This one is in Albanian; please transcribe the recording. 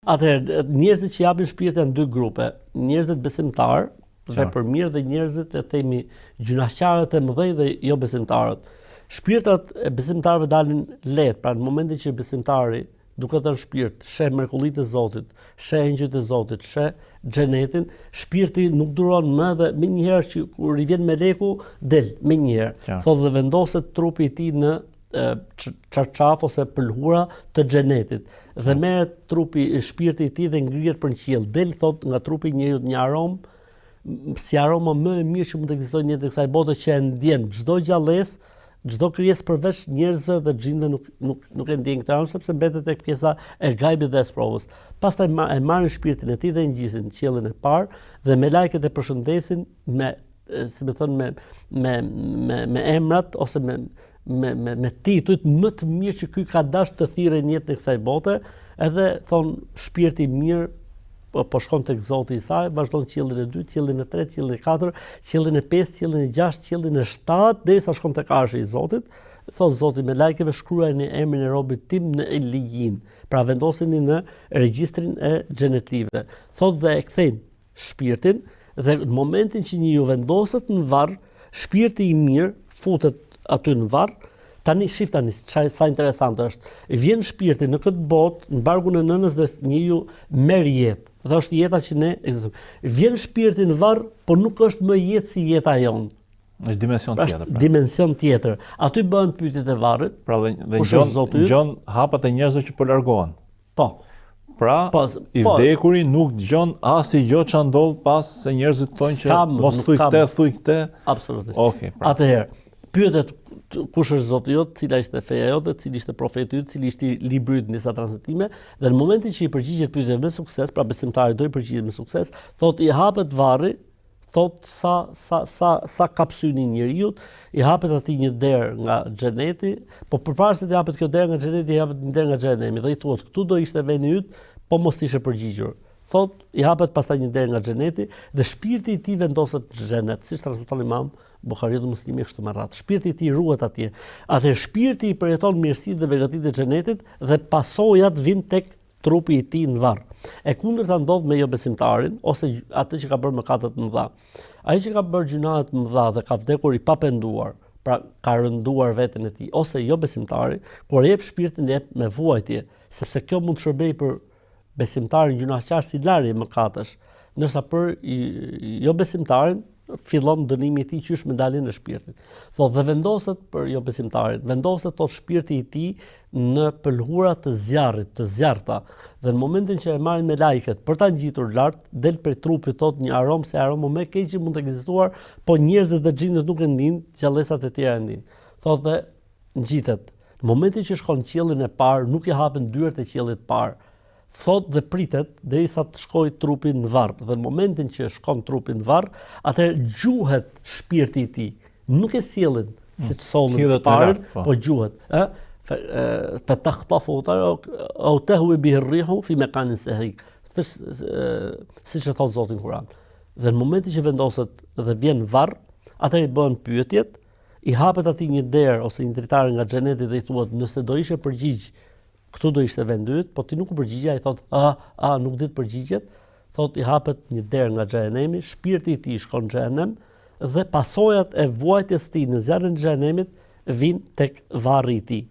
Atëherë, njerëzit që japin shpirt janë dy grupe. Njerëzit besimtar dhe për mirë dhe njerëzit e themi gjunaqarët e mëdhenj dhe jo besimtarët. Shpirtat e besimtarëve dalin lehtë, pra në momentin që besimtari duke thënë shpirt, sheh mrekullitë e Zotit, sheh engjëjt e Zotit, sheh xhenetin, shpirti nuk duron më dhe menjëherë që kur i vjen meleku del menjëherë. Thotë dhe vendoset trupi i tij në çarçaf ose pëlhura të xhenetit dhe merret shpirti i tij dhe ngrihet për në qiell. Del thot nga trupi i njeriu një aromë, si aroma më e mirë që mund të ekzistojë në jetën e kësaj bote që e ndjen çdo gjallës, çdo krijesë përveç njerëzve dhe xhinëve nuk e ndjen këtë aromë sepse mbetet tek pjesa e gajbit dhe e sprovës. Pastaj e marrin shpirtin e tij dhe e ngjisin në qiellin e parë dhe me lajket e përshëndesin me si më thon me emrat ose me titujt më të mirë që ky ka dash të thirrë në jetën e kësaj bote, edhe thon shpirti i mirë po shkon tek Zoti i saj, vazhdon qiellin e 2, qiellin e 3, qiellin e 4, qiellin e 5, qiellin e 6, qiellin e 7, derisa shkon tek Arshi i Zotit. Thot Zoti me lajkeve shkruajeni emrin e robit tim në Elijin. Pra vendoseni në regjistrin e xhenetlive. Thot dhe e kthejnë shpirtin dhe në momentin që një ju vendoset në varr, shpirti i mirë futet aty në varr. Tani shif tani sa interesante është. Vjen shpirti në këtë botë, në barkun e nënës dhe njeriu merr jetë. Dhe është jeta që ne ekzistojmë. Vjen shpirti në varr, por nuk është më jetë si jeta jonë. Është dimension tjetër. Dimension tjetër. Aty bëhen pyetjet e varrit. Pra dhe ngjon hapat e njerëzve që po largohen. Po. Pra, i vdekuri nuk dëgjon asgjë që ndodh pas se njerëzit thonë që mos thuj këtë. Absolutisht. Okej. Atëherë, pyetet kush është Zoti jot, cila ishte feja jote, cili ishte profeti yt, cili ishte libri yt në disa transmetime, dhe në momentin që i përgjigjet pyetjeve me sukses, pra besimtari do i përgjigjet me sukses, thotë i hapet varri, thotë sa kapsyni njeriu, i hapet atij një derë nga xheneti, po përpara se të hapet kjo derë nga xheneti, i hapet një derë nga xhenemi dhe i thuhet këtu do ishte vendi yt, po mos ishe përgjigjur. Thot, i hapet pastaj një derë nga xheneti dhe shpirti i tij vendoset në xhenet, siç transmeton Imam Buhariu dhe Muslimi kështu me radhë. Shpirti i tij ruhet atje. Atë shpirti i përjeton mirësitë dhe begatitë e xhenetit dhe pasojat vijnë tek trupi i tij në varr. E kundërta ndodh me jo besimtarin ose atë që ka bërë mëkate të mëdha. Ai që ka bërë gjunaqe të mëdha dhe ka vdekur i papenduar, pra ka rënduar veten e tij, ose jo besimtari, kur jep shpirtin jep me vuajtje, sepse kjo mund të shërbejë për besimtarin gjunaqar si larje mëkatesh, ndërsa për jo besimtarin fillon dënimi i tij qysh me daljen e shpirtit. Thotë dhe vendoset për jo besimtarin, vendoset tot shpirti i tij në pëlhura të zjarrit, të zjarrta. Dhe në momentin që e marrin me lajket për ta ngjitur lart, del prej trupit tot një aromë, se aromë më e keq që mund të ekzistuar, po njerëzit dhe xhinët nuk e ndin, gjallësat e tjera e ndin. Thotë dhe ngjitet. Në momentin që shkon në qiellin e parë, nuk i hapen dyert e qiellit të parë. Thot dhe pritet derisa të shkojë trupi në varr. Dhe në momentin që shkon trupi në varr, atëherë gjuhet shpirti i tij. Nuk e sjellin siç sollën të parën, po gjuhet, fatakhtafu au tahwi bihi ar-rihu fi makanin sahik. Siç e thot Zoti në Kur'an. Dhe në momentin që vendoset dhe vjen varr, atëherë bëhen pyetjet, i hapet atij një derë ose një dritare nga xheneti dhe i thuhet nëse do ishe përgjigj, këtu do ishte vendi yt, po ti nuk u përgjigje, ai thot, nuk di të përgjigjet, thot i hapet një derë nga xhenemi, shpirti i tij shkon në xhenem dhe pasojat e vuajtjes së tij në zjarrin e xhenemit vijnë tek varri i tij.